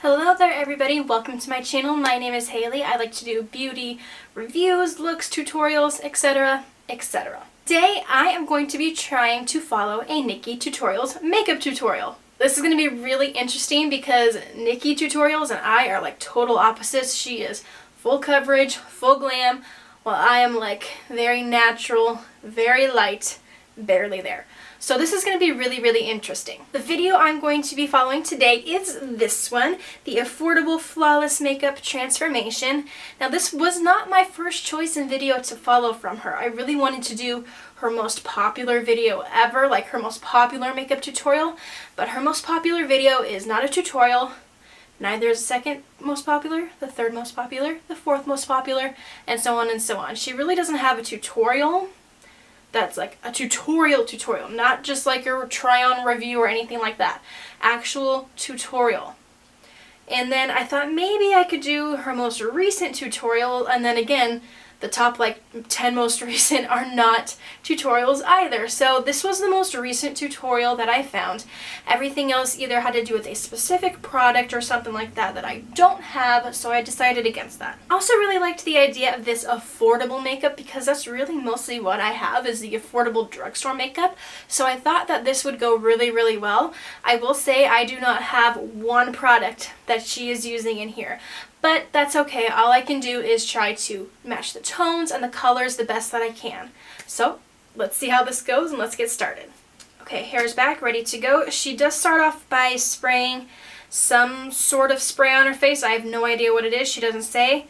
Hello there everybody, welcome to my channel. My name is Haley. I like to do beauty reviews, looks, tutorials, etc, etc. Today I am going to be trying to follow a NikkieTutorials makeup tutorial. This is going to be really interesting because NikkieTutorials and I are like total opposites. She is full coverage, full glam, while I am like very natural, very light, barely there. So this is going to be really interesting. The video I'm going to be following today is this one, the Affordable Flawless Makeup Transformation. Now this was not my first choice in video to follow from her. I really wanted to do her most popular video ever, like her most popular makeup tutorial, but her most popular video is not a tutorial. Neither is the second most popular, the third most popular, the fourth most popular, and so on and so on. She really doesn't have a tutorial that's like a tutorial, not just like a try-on review or anything like that. Actual tutorial. And then I thought maybe I could do her most recent tutorial, and then again, the top like 10 most recent are not tutorials either. So this was the most recent tutorial that I found. Everything else either had to do with a specific product or something like that that I don't have, so I decided against that. I also really liked the idea of this affordable makeup because that's really mostly what I have is the affordable drugstore makeup. So I thought that this would go really well. I will say I do not have one product that she is using in here. But that's okay. All I can do is try to match the tones and the colors the best that I can. So let's see how this goes and let's get started. Okay, hair's back, ready to go. She does start off by spraying some sort of spray on her face. I have no idea what it is. She doesn't say.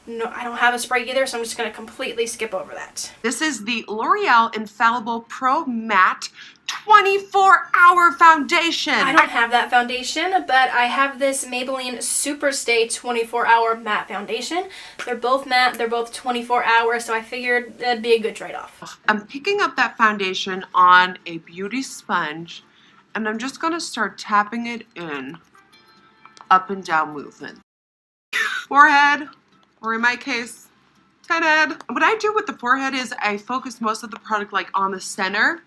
No, I don't have a spray either, so I'm just going to completely skip over that. This is the L'Oreal Infallible Pro Matte 24-hour foundation. I don't have that foundation, but I have this Maybelline Superstay 24-hour matte foundation. They're both matte, they're both 24 hours, so I figured that'd be a good trade-off. I'm picking up that foundation on a beauty sponge, and I'm just going to start tapping it in, up and down movement. Forehead, or in my case, head. What I do with the forehead is I focus most of the product like on the center,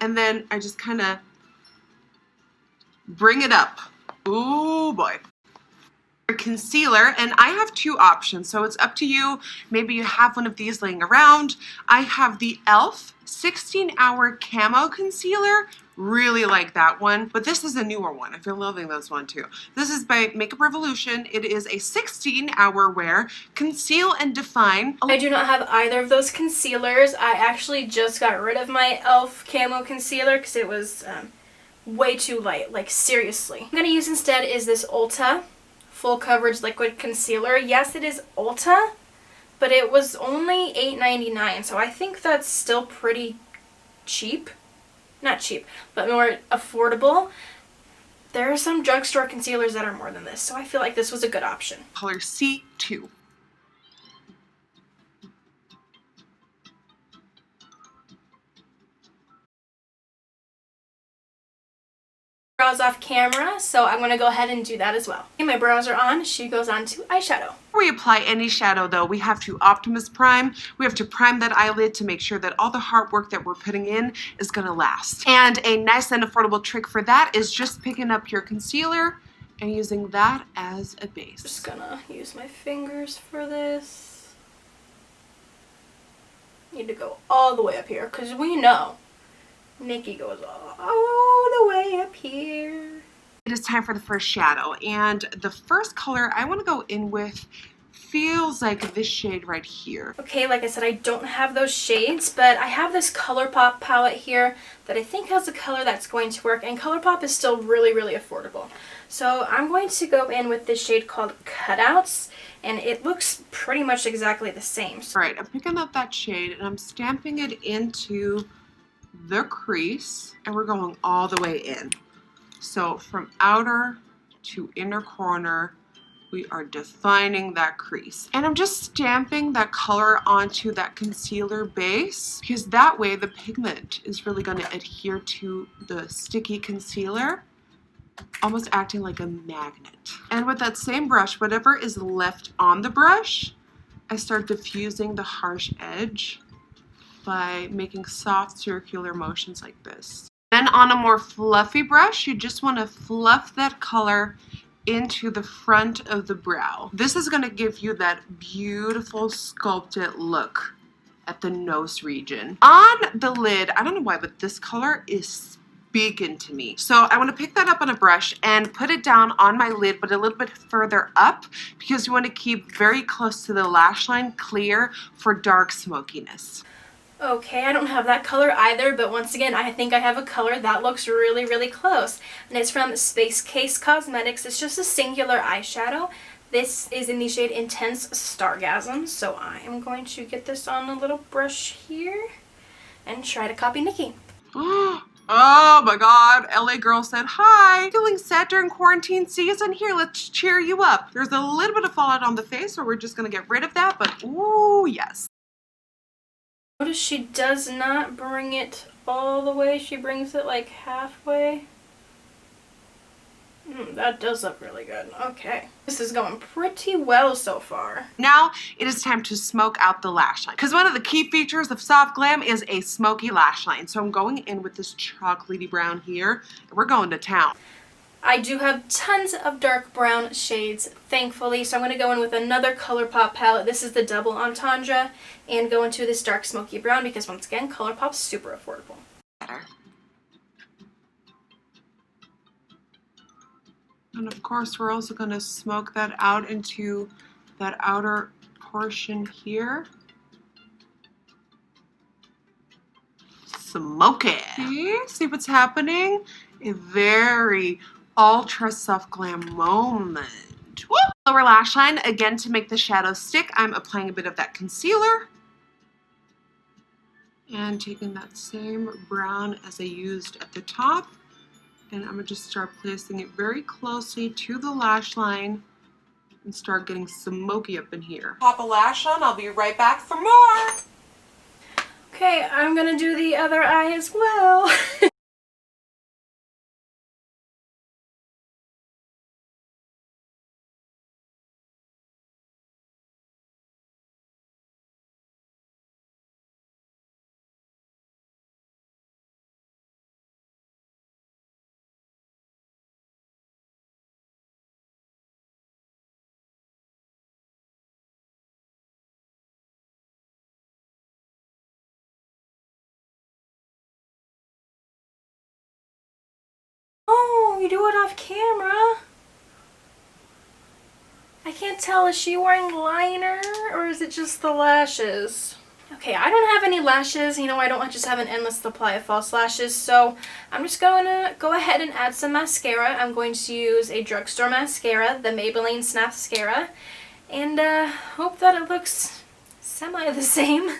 and then I just kind of bring it up. Ooh boy. Concealer, and I have two options, so it's up to you. Maybe you have one of these laying around. I have the e.l.f. 16-hour camo concealer. Really like that one, but this is a newer one. I've been loving this one too. This is by Makeup Revolution. It is a 16-hour wear, conceal and define. I do not have either of those concealers. I actually just got rid of my e.l.f. camo concealer because it was way too light, like seriously. What I'm going to use instead is this Ulta Full Coverage Liquid Concealer. Yes, it is Ulta, but it was only $8.99, so I think that's still pretty cheap. Not cheap, but more affordable. There are some drugstore concealers that are more than this, so I feel like this was a good option. Color C2. Brows off camera, so I'm going to go ahead and do that as well. Okay, my brows are on. She goes on to eyeshadow. Before we apply any shadow though, we have to Optimus Prime. We have to prime that eyelid to make sure that all the hard work that we're putting in is going to last. And a nice and affordable trick for that is just picking up your concealer and using that as a base. Just gonna use my fingers for this. Need to go all the way up here because we know Nikkie goes all the way up here. It is time for the first shadow, and the first color I want to go in with feels like this shade right here. Okay, like I said, I don't have those shades, but I have this ColourPop palette here that I think has a color that's going to work, and ColourPop is still really affordable. So I'm going to go in with this shade called Cutouts, and it looks pretty much exactly the same. Alright, I'm picking up that shade and I'm stamping it into the crease, and we're going all the way in. So from outer to inner corner, we are defining that crease. And I'm just stamping that color onto that concealer base because that way the pigment is really going to adhere to the sticky concealer, almost acting like a magnet. And with that same brush, whatever is left on the brush, I start diffusing the harsh edge by making soft circular motions like this. Then on a more fluffy brush, you just want to fluff that color into the front of the brow. This is going to give you that beautiful sculpted look at the nose region. On the lid, I don't know why, but this color is speaking to me. So I want to pick that up on a brush and put it down on my lid, but a little bit further up, because you want to keep very close to the lash line clear for dark smokiness. Okay, I don't have that color either, but once again, I think I have a color that looks really, really close. And it's from Space Case Cosmetics. It's just a singular eyeshadow. This is in the shade Intense Stargasm, so I am going to get this on a little brush here and try to copy Nikkie. Oh my god, LA girl said, hi, feeling sad during quarantine season? Here, let's cheer you up. There's a little bit of fallout on the face, so we're just gonna get rid of that, but ooh, yes. Notice she does not bring it all the way, she brings it like halfway. That does look really good. Okay. This is going pretty well so far. Now it is time to smoke out the lash line, because one of the key features of Soft Glam is a smoky lash line. So I'm going in with this chocolatey brown here, and we're going to town. I do have tons of dark brown shades, thankfully, so I'm going to go in with another ColourPop palette. This is the Double Entendre, and go into this dark smoky brown because, once again, ColourPop's super affordable. Better. And of course, we're also going to smoke that out into that outer portion here. Smoke it. See what's happening? A very ultra Soft Glam moment. Woo! Lower lash line, again to make the shadow stick, I'm applying a bit of that concealer. And taking that same brown as I used at the top. And I'm going to just start placing it very closely to the lash line and start getting smoky up in here. Pop a lash on, I'll be right back for more. Okay, I'm going to do the other eye as well. Oh, you do it off camera. I can't tell, is she wearing liner or is it just the lashes? Okay, I don't have any lashes, you know, I don't just have an endless supply of false lashes, so I'm just going to go ahead and add some mascara. I'm going to use a drugstore mascara, the Maybelline Snapscara, and hope that it looks semi the same.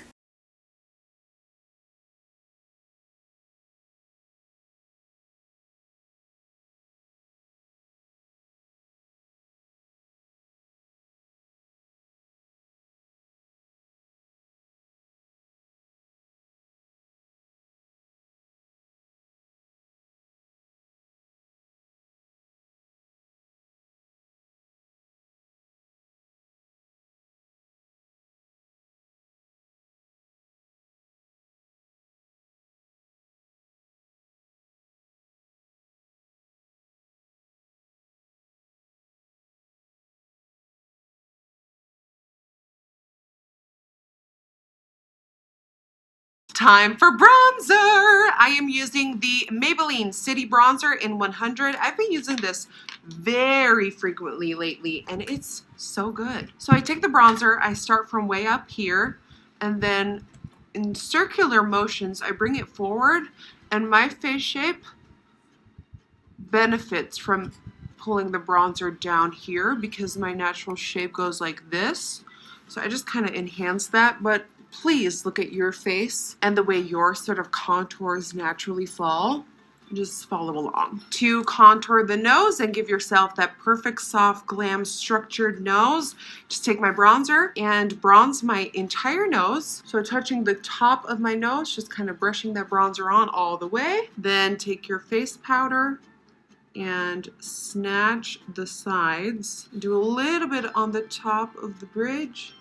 Time for bronzer. I am using the Maybelline City Bronzer in 100. I've been using this very frequently lately, and it's so good. So I take the bronzer, I start from way up here, and then in circular motions, I bring it forward, and my face shape benefits from pulling the bronzer down here because my natural shape goes like this. So I just kind of enhance that, but please look at your face and the way your sort of contours naturally fall. Just follow along. To contour the nose and give yourself that perfect Soft Glam structured nose, just take my bronzer and bronze my entire nose. So touching the top of my nose, just kind of brushing that bronzer on all the way. Then take your face powder and snatch the sides. Do a little bit on the top of the bridge.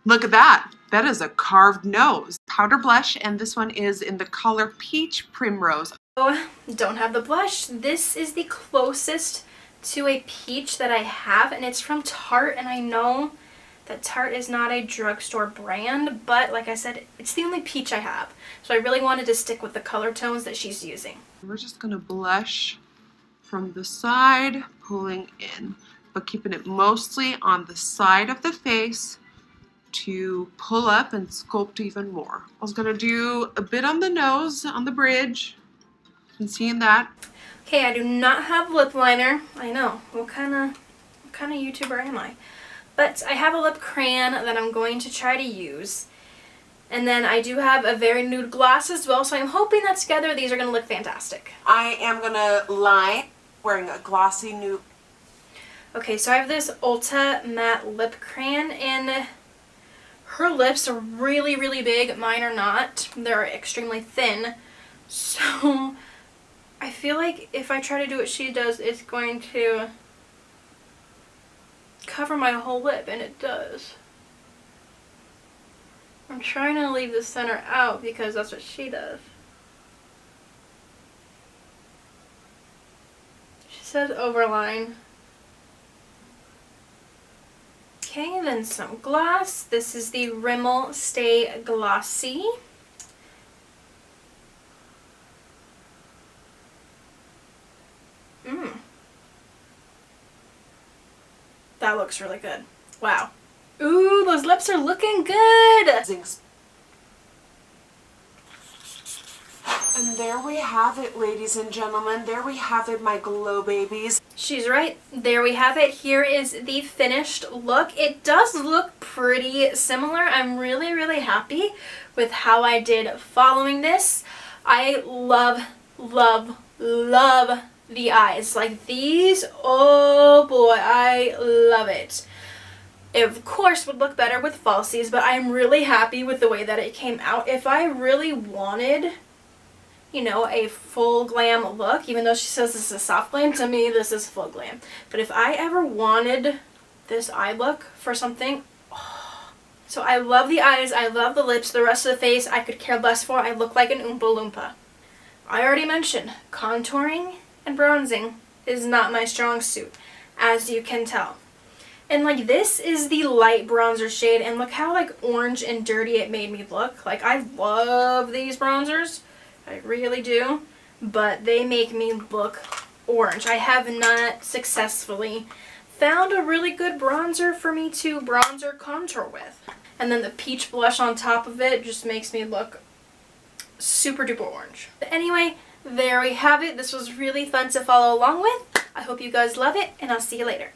Look at that. That is a carved nose. Powder blush, and this one is in the color Peach Primrose. Oh, don't have the blush. This is the closest to a peach that I have, and it's from Tarte, and I know that Tarte is not a drugstore brand, but like I said, it's the only peach I have. So I really wanted to stick with the color tones that she's using. We're just going to blush from the side, pulling in, but keeping it mostly on the side of the face to pull up and sculpt even more. I was going to do a bit on the nose, on the bridge, and seeing that. Okay, I do not have lip liner. I know, what kind of YouTuber am I? But I have a lip crayon that I'm going to try to use. And then I do have a very nude gloss as well, so I'm hoping that together these are going to look fantastic. I am going to lie wearing a glossy nude. Okay, so I have this Ulta matte lip crayon, and her lips are really, really big. Mine are not. They're extremely thin. So I feel like if I try to do what she does, it's going to cover my whole lip, and it does. I'm trying to leave the center out because that's what she does. She says overline. Okay, then some gloss. This is the Rimmel Stay Glossy. That looks really good. Wow. Ooh, those lips are looking good! And there we have it, ladies and gentlemen. There we have it, my glow babies. She's right. There we have it. Here is the finished look. It does look pretty similar. I'm really, really happy with how I did following this. I love, love, love the eyes. Like these, oh boy, I love it. It of course would look better with falsies, but I'm really happy with the way that it came out. If I really wanted, you know, a full glam look, even though she says this is soft glam, to me this is full glam. But if I ever wanted this eye look for something, oh. So I love the eyes, I love the lips, the rest of the face I could care less for. I look like an Oompa Loompa. I already mentioned, contouring and bronzing is not my strong suit, as you can tell. And like this is the light bronzer shade, and look how like orange and dirty it made me look. Like I love these bronzers, I really do, but they make me look orange. I have not successfully found a really good bronzer for me to bronzer contour with. And then the peach blush on top of it just makes me look super duper orange. But anyway, there we have it. This was really fun to follow along with. I hope you guys love it, and I'll see you later.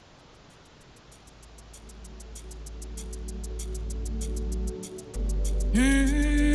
Mm-hmm.